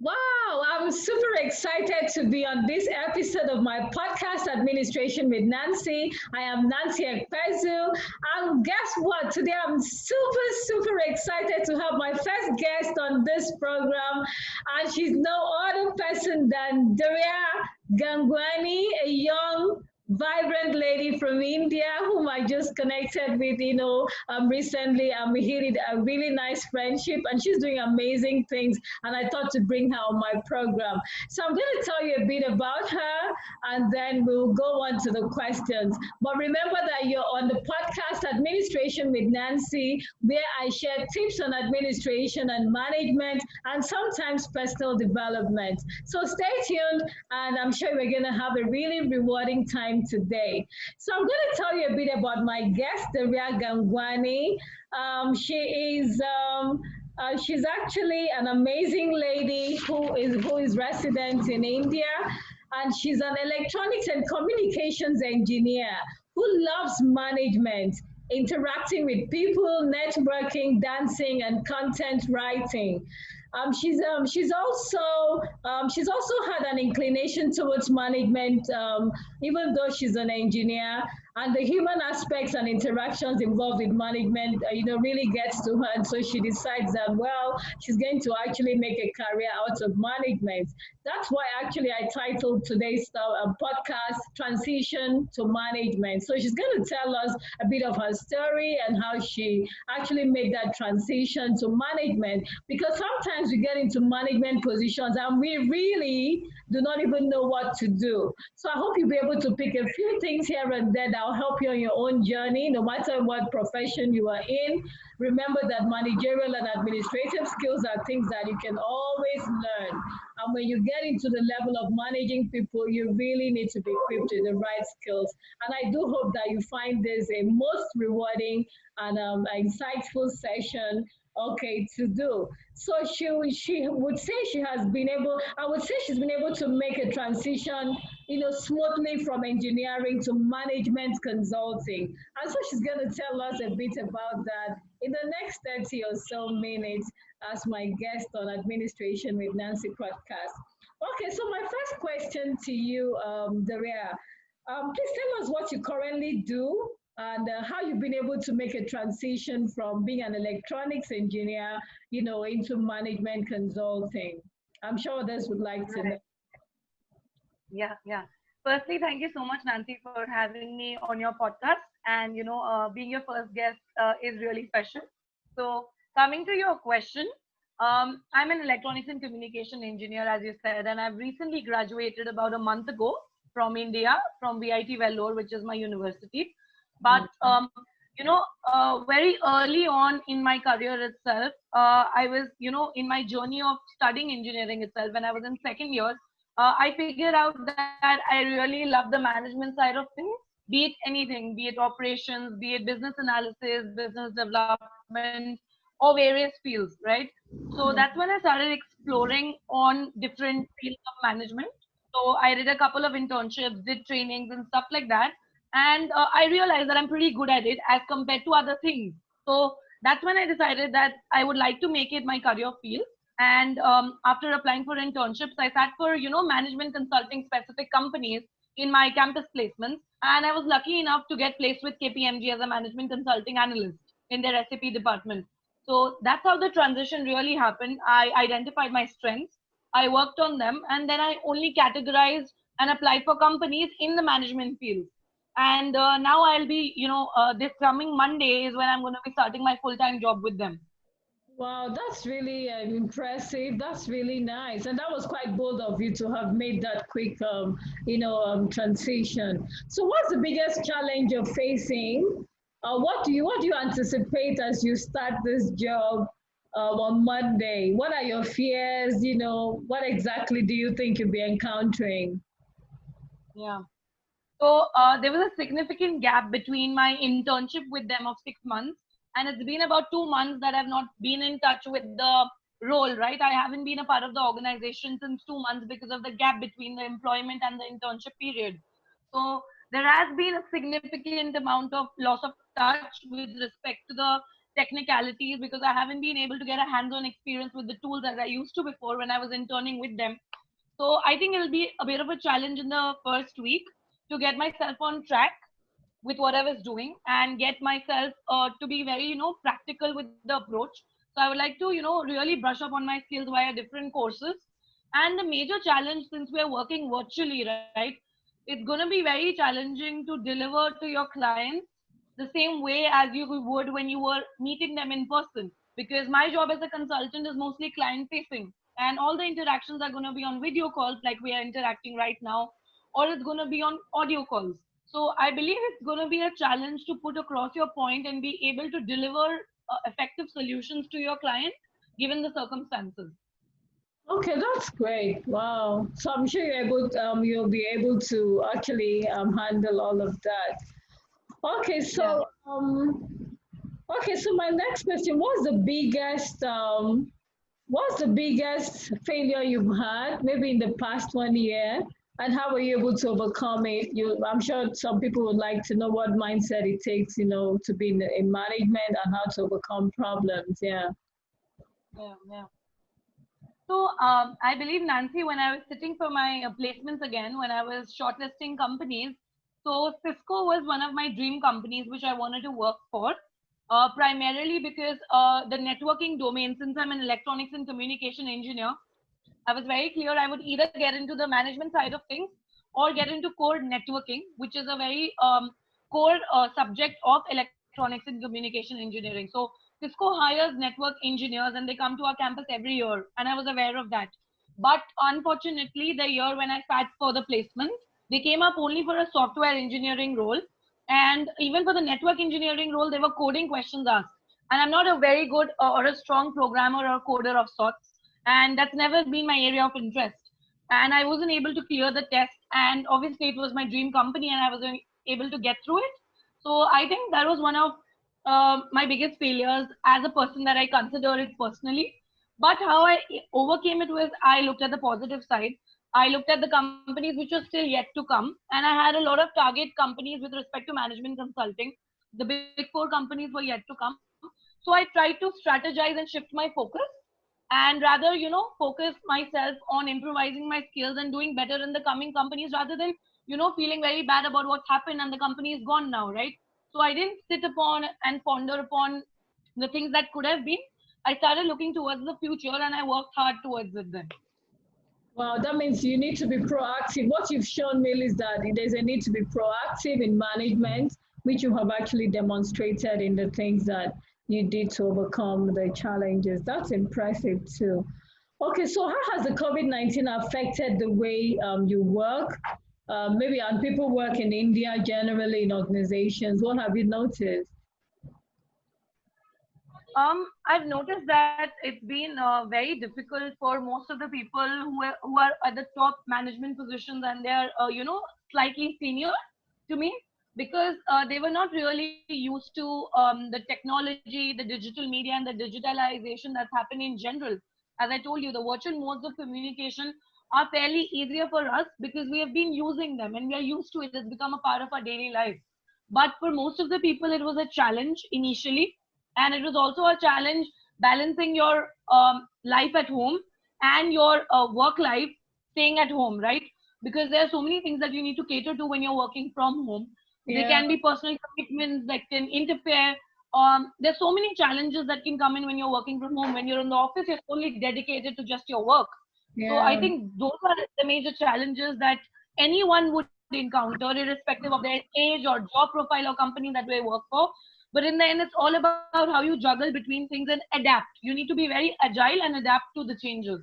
Wow, I'm super excited to be on this episode of my podcast, Administration with Nancy. I am Nancy Ekpezu. And guess what? Today I'm super excited to have my first guest on this program. And she's no other person than Dhairya Gangwani, a young vibrant lady from India whom I just connected with, recently. We hit a really nice friendship and she's doing amazing things. And I thought to bring her on my program. So I'm going to tell you a bit about her and then we'll go on to the questions. But remember that you're on the podcast Administration with Nancy, where I share tips on administration and management and sometimes personal development. So stay tuned and I'm sure we're going to have a really rewarding time today. So I'm going to tell you a bit about my guest, Dhairya Gangwani. She's actually an amazing lady who is resident in India, and she's an electronics and communications engineer who loves management, interacting with people, networking, dancing, and content writing. She's also had an inclination towards management, even though she's an engineer. And the human aspects and interactions involved with management, really gets to her. And so she decides that, well, she's going to actually make a career out of management. That's why actually I titled today's podcast Transition to Management. So she's going to tell us a bit of her story and how she actually made that transition to management. Because sometimes we get into management positions and we really do not even know what to do. So I hope you'll be able to pick a few things here and there that will help you on your own journey, no matter what profession you are in. Remember that managerial and administrative skills are things that you can always learn. And when you get into the level of managing people, you really need to be equipped with the right skills. And I do hope that you find this a most rewarding and insightful session, okay, to do. So she would say she has been able, I would say she's been able to make a transition, smoothly from engineering to management consulting. And so she's going to tell us a bit about that in the next 30 or so minutes as my guest on Administration with Nancy podcast. Okay, so my first question to you, Daria, please tell us what you currently do and how you've been able to make a transition from being an electronics engineer, into management consulting. I'm sure others would like to know. Right. Yeah. Firstly, thank you so much, Nancy, for having me on your podcast. And being your first guest is really special. So, coming to your question, I'm an electronics and communication engineer, as you said, and I've recently graduated about a month ago from India, from VIT Vellore, which is my university. But very early on in my career itself, I was, in my journey of studying engineering itself, when I was in second year, I figured out that I really love the management side of things, be it anything, be it operations, be it business analysis, business development, or various fields, right? So that's when I started exploring on different fields of management. So I did a couple of internships, did trainings and stuff like that. And I realized that I'm pretty good at it as compared to other things. So that's when I decided that I would like to make it my career field. And after applying for internships, I sat for management consulting specific companies in my campus placements, and I was lucky enough to get placed with KPMG as a management consulting analyst in their SAP department. So that's how the transition really happened. I identified my strengths, I worked on them, and then I only categorized and applied for companies in the management field. And now I'll be, this coming Monday is when I'm going to be starting my full-time job with them. Wow, that's really impressive. That's really nice, and that was quite bold of you to have made that quick, transition. So, what's the biggest challenge you're facing? What do you anticipate as you start this job on Monday? What are your fears? What exactly do you think you'll be encountering? Yeah. So there was a significant gap between my internship with them of 6 months, and it's been about 2 months that I've not been in touch with the role, right? I haven't been a part of the organization since 2 months because of the gap between the employment and the internship period. So there has been a significant amount of loss of touch with respect to the technicalities because I haven't been able to get a hands-on experience with the tools as I used to before when I was interning with them. So I think it'll be a bit of a challenge in the first week to get myself on track with what I was doing and get myself to be very, practical with the approach. So I would like to, really brush up on my skills via different courses. And the major challenge, since we're working virtually, right, it's going to be very challenging to deliver to your clients the same way as you would when you were meeting them in person. Because my job as a consultant is mostly client facing, and all the interactions are going to be on video calls like we are interacting right now, or it's going to be on audio calls. So I believe it's going to be a challenge to put across your point and be able to deliver effective solutions to your client given the circumstances. Okay, that's great. Wow. So I'm sure you'll be able to actually handle all of that. Okay, Yeah. so my next question, what's the biggest failure you've had, maybe in the past 1 year, and how were you able to overcome it? I'm sure some people would like to know what mindset it takes, to be in management and how to overcome problems. Yeah. Yeah, yeah. So I believe, Nancy, when I was sitting for my placements again, when I was shortlisting companies, so Cisco was one of my dream companies which I wanted to work for, primarily because the networking domain, since I'm an electronics and communication engineer, I was very clear I would either get into the management side of things or get into core networking, which is a very core subject of electronics and communication engineering. So Cisco hires network engineers and they come to our campus every year, and I was aware of that. But unfortunately, the year when I sat for the placement, they came up only for a software engineering role. And even for the network engineering role, there were coding questions asked. And I'm not a very good or a strong programmer or coder of sorts, and that's never been my area of interest. And I wasn't able to clear the test, and obviously it was my dream company and I was able to get through it. So I think that was one of my biggest failures as a person, that I consider it personally. But how I overcame it was, I looked at the positive side. I looked at the companies which are still yet to come, and I had a lot of target companies with respect to management consulting. The big four companies were yet to come. So I tried to strategize and shift my focus, and rather, focus myself on improvising my skills and doing better in the coming companies, rather than, feeling very bad about what happened and the company is gone now, right? So I didn't sit upon and ponder upon the things that could have been. I started looking towards the future and I worked hard towards it then. Wow, that means you need to be proactive. What you've shown me is that there's a need to be proactive in management, which you have actually demonstrated in the things that you did to overcome the challenges. That's impressive too. Okay, so how has the COVID-19 affected the way you work? Maybe and people work in India generally in organizations. What have you noticed? I've noticed that it's been very difficult for most of the people who are at the top management positions, and they're slightly senior to me, because they were not really used to the technology, the digital media, and the digitalization that's happening in general. As I told you, the virtual modes of communication are fairly easier for us because we have been using them and we are used to it. It's become a part of our daily life. But for most of the people, it was a challenge initially, and it was also a challenge balancing your life at home and your work life staying at home, right? Because there are so many things that you need to cater to when you're working from home. There Yeah, can be personal commitments that can interfere. There's so many challenges that can come in when you're working from home. When you're in the office, you're solely dedicated to just your work. So I yeah. think those are the major challenges that anyone would encounter, irrespective of their age or job profile or company that they work for. But in the end, it's all about how you juggle between things and adapt. You need to be very agile and adapt to the changes.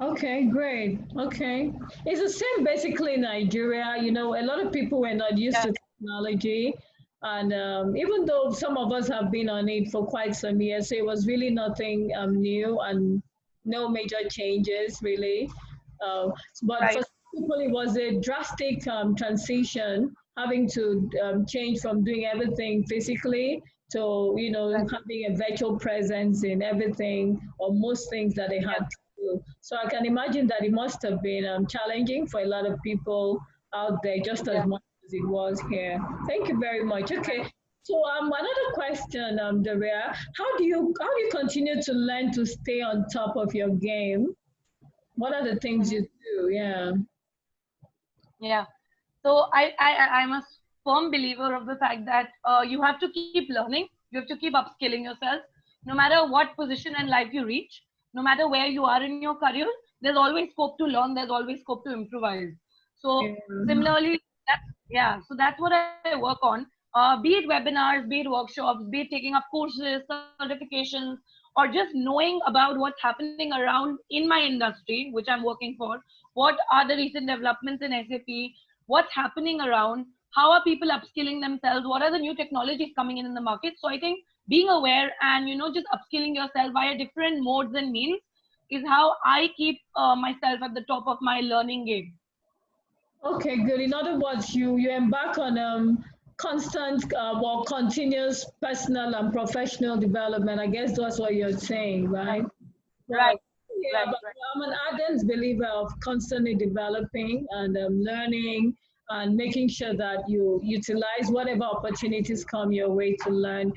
Okay, great. Okay. It's the same basically in Nigeria. A lot of people were not used Yeah, to technology. And even though some of us have been on it for quite some years, so it was really nothing new and no major changes really. But for right. some people, it was a drastic transition, having to change from doing everything physically to, Right. having a virtual presence in everything or most things that they had Yeah. to do. So I can imagine that it must have been challenging for a lot of people out there, just as Yeah. much as it was here. Thank you very much. Okay. Right. So another question, Dhairya, how do you continue to learn to stay on top of your game? What are the things you Mhm. do? Yeah. Yeah. So I'm a firm believer of the fact that you have to keep learning, you have to keep upskilling yourself, no matter what position in life you reach, no matter where you are in your career. There's always scope to learn. There's always scope to improvise. So Yeah. similarly, that's yeah. So that's what I work on. Be it webinars, be it workshops, be it taking up courses, certifications, or just knowing about what's happening around in my industry, which I'm working for. What are the recent developments in SAP? What's happening around, how are people upskilling themselves, what are the new technologies coming in the market. So I think being aware and just upskilling yourself via different modes and means is how I keep myself at the top of my learning game. Okay, good. In other words, you embark on constant or continuous personal and professional development. I guess that's what you're saying, right? Wow. Right, Yeah, right, but right. I'm an ardent believer of constantly developing and learning and making sure that you utilize whatever opportunities come your way to learn.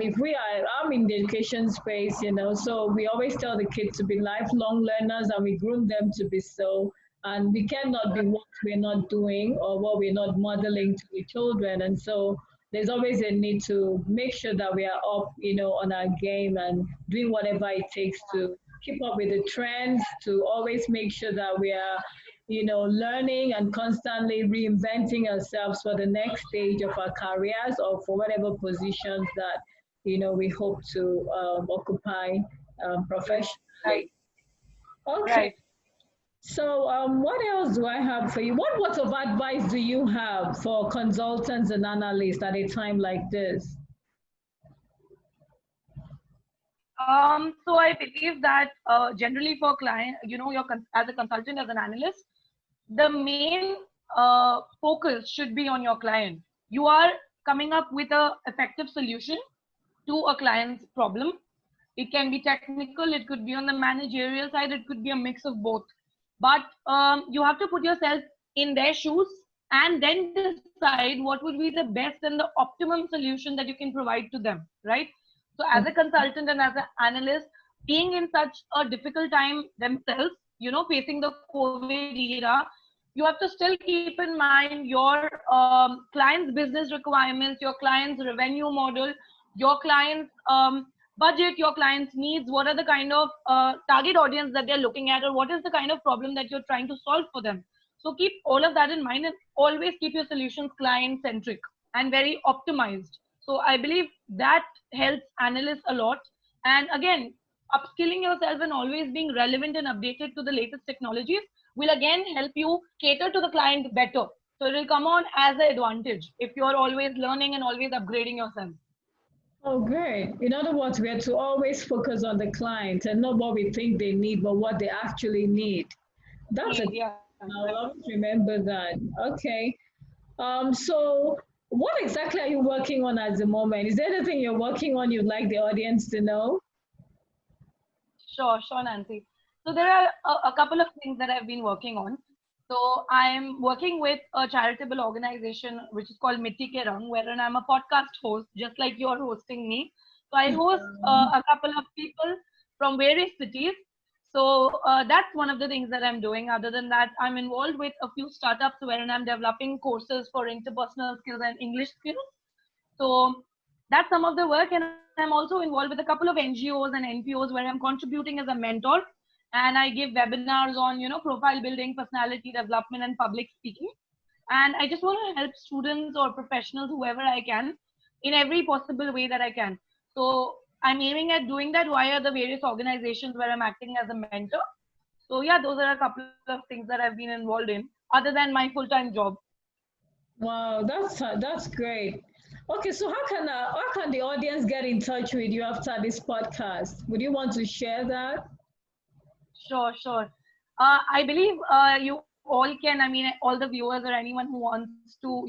If we are, I'm in the education space, so we always tell the kids to be lifelong learners and we groom them to be so. And we cannot be what we're not doing or what we're not modeling to the children. And so there's always a need to make sure that we are up, on our game and doing whatever it takes to keep up with the trends, to always make sure that we are, learning and constantly reinventing ourselves for the next stage of our careers or for whatever positions that, we hope to occupy Right, professionally. Okay. right. So, what else do I have for you? What words of advice do you have for consultants and analysts at a time like this? So I believe that generally for client, as a consultant, as an analyst, the main focus should be on your client. You are coming up with a effective solution to a client's problem. It can be technical, it could be on the managerial side, it could be a mix of both. But you have to put yourself in their shoes and then decide what would be the best and the optimum solution that you can provide to them, right? So, as a consultant and as an analyst, being in such a difficult time themselves, facing the COVID era, you have to still keep in mind your client's business requirements, your client's revenue model, your client's budget, your client's needs. What are the kind of target audience that they're looking at, or what is the kind of problem that you're trying to solve for them. So keep all of that in mind and always keep your solutions client centric and very optimized. So I believe that helps analysts a lot. And again, upskilling yourself and always being relevant and updated to the latest technologies will again help you cater to the client better. So it will come on as an advantage if you're always learning and always upgrading yourself. Oh, great. In other words, we are to always focus on the client and not what we think they need, but what they actually need. That's a, Yeah, I'll always remember that. Okay. So what exactly are you working on at the moment? Is there anything you're working on you'd like the audience to know? sure, Nancy. So there are a couple of things that I've been working on. So I'm working with a charitable organization which is called Mitti Ke Rang, wherein I'm a podcast host, just like you're hosting me. So I host a couple of people from various cities. So that's one of the things that I'm doing. Other than that, I'm involved with a few startups wherein I'm developing courses for interpersonal skills and English skills. So that's some of the work, and I'm also involved with a couple of NGOs and NPOs where I'm contributing as a mentor, and I give webinars on profile building, personality development, and public speaking. And I just want to help students or professionals, whoever I can, in every possible way that I can. So I'm aiming at doing that via the various organizations where I'm acting as a mentor. So yeah, those are a couple of things that I've been involved in, other than my full-time job. Wow, that's great. Okay, so how can the audience get in touch with you after this podcast? Would you want to share that? Sure, sure. I believe you all can, I mean, all the viewers or anyone who wants to,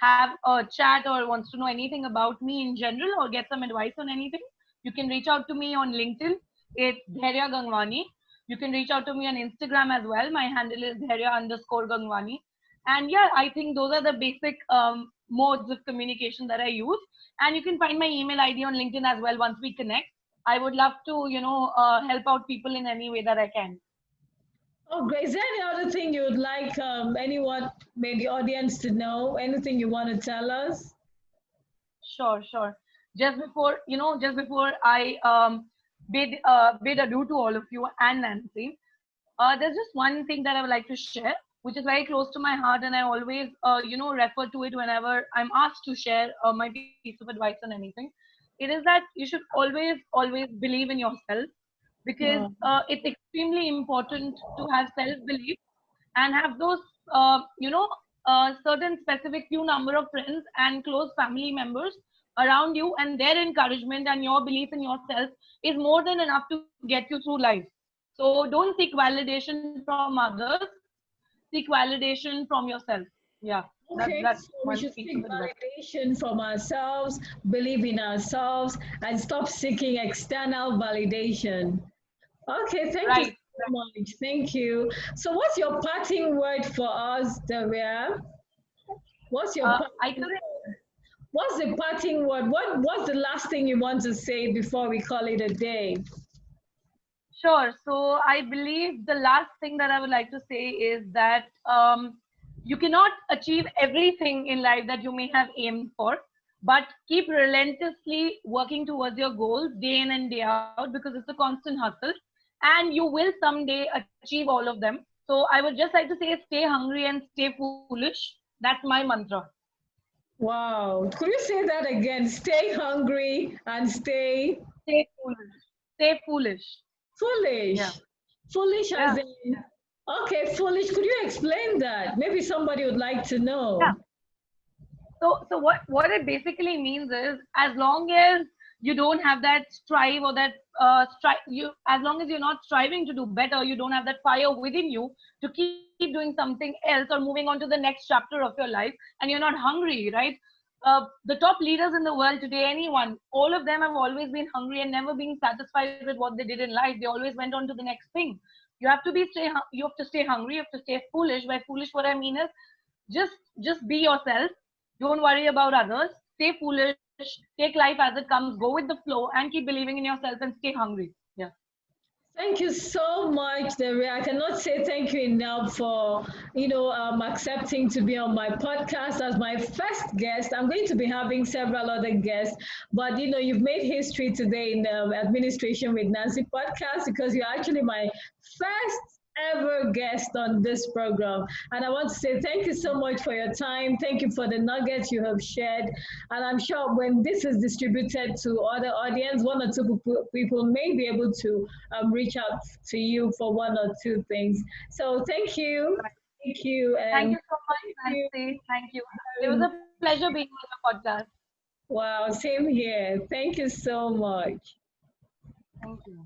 have a chat or wants to know anything about me in general or get some advice on anything, you can reach out to me on LinkedIn. It's Dhairya Gangwani. You can reach out to me on Instagram as well. My handle is Dhairya_Gangwani. And yeah, I think those are the basic modes of communication that I use. And you can find my email ID on LinkedIn as well once we connect. I would love to, help out people in any way that I can. Oh, great. Is there any other thing you would like anyone, maybe the audience, to know? Anything you want to tell us? Sure, sure. Just before I bid adieu to all of you and Nancy, there's just one thing that I would like to share, which is very close to my heart, and I always, refer to it whenever I'm asked to share my piece of advice on anything. It is that you should always believe in yourself, because Wow. it's extremely important to have self-belief and have those, certain specific few number of friends and close family members around you, and their encouragement and your belief in yourself is more than enough to get you through life. So don't seek validation from others, seek validation from yourself. Yeah, that's Okay, one so piece we of should advice. seek validation from ourselves, believe in ourselves, and stop seeking external validation. Okay, thank you Right. so much. Thank you. So, what's your parting word for us, Dhairya? What's your I parting couldn't. word? What's the parting word? What's the last thing you want to say before we call it a day? Sure. So I believe the last thing that I would like to say is that you cannot achieve everything in life that you may have aimed for, but keep relentlessly working towards your goals day in and day out, because it's a constant hustle, and you will someday achieve all of them. So I would just like to say, stay hungry and stay foolish. That's my mantra. Wow. Could you say that again? Stay hungry and stay Stay foolish. Stay foolish. Yeah. foolish. Foolish as Yeah. in, okay, foolish. Could you explain that? Maybe somebody would like to Yeah. know. So what it basically means is, as long as you don't have that strive, or that strive, you as long as you're not striving to do better, you don't have that fire within you to keep doing something else or moving on to the next chapter of your life, and you're not hungry, right? The top leaders in the world today, anyone, all of them have always been hungry and never been satisfied with what they did in life. They always went on to the next thing. You have to stay hungry, you have to stay foolish. By foolish, what I mean is, just just be yourself. Don't worry about others. Stay foolish. Take life as it comes. Go with the flow and keep believing in yourself and stay hungry. Yeah. Thank you so much, Debbie. I cannot say thank you enough for, accepting to be on my podcast as my first guest. I'm going to be having several other guests, but you've made history today in Administration with Nancy podcast because you're actually my first ever guest on this program. And I want to say thank you so much for your time. Thank you for the nuggets you have shared. And I'm sure when this is distributed to other audience, one or two people may be able to reach out to you for one or two things. So thank you. Right. Thank you. Thank And you so much, thank you. Nancy. Thank you. It was a pleasure being on the podcast. Wow, same here. Thank you so much. Thank you.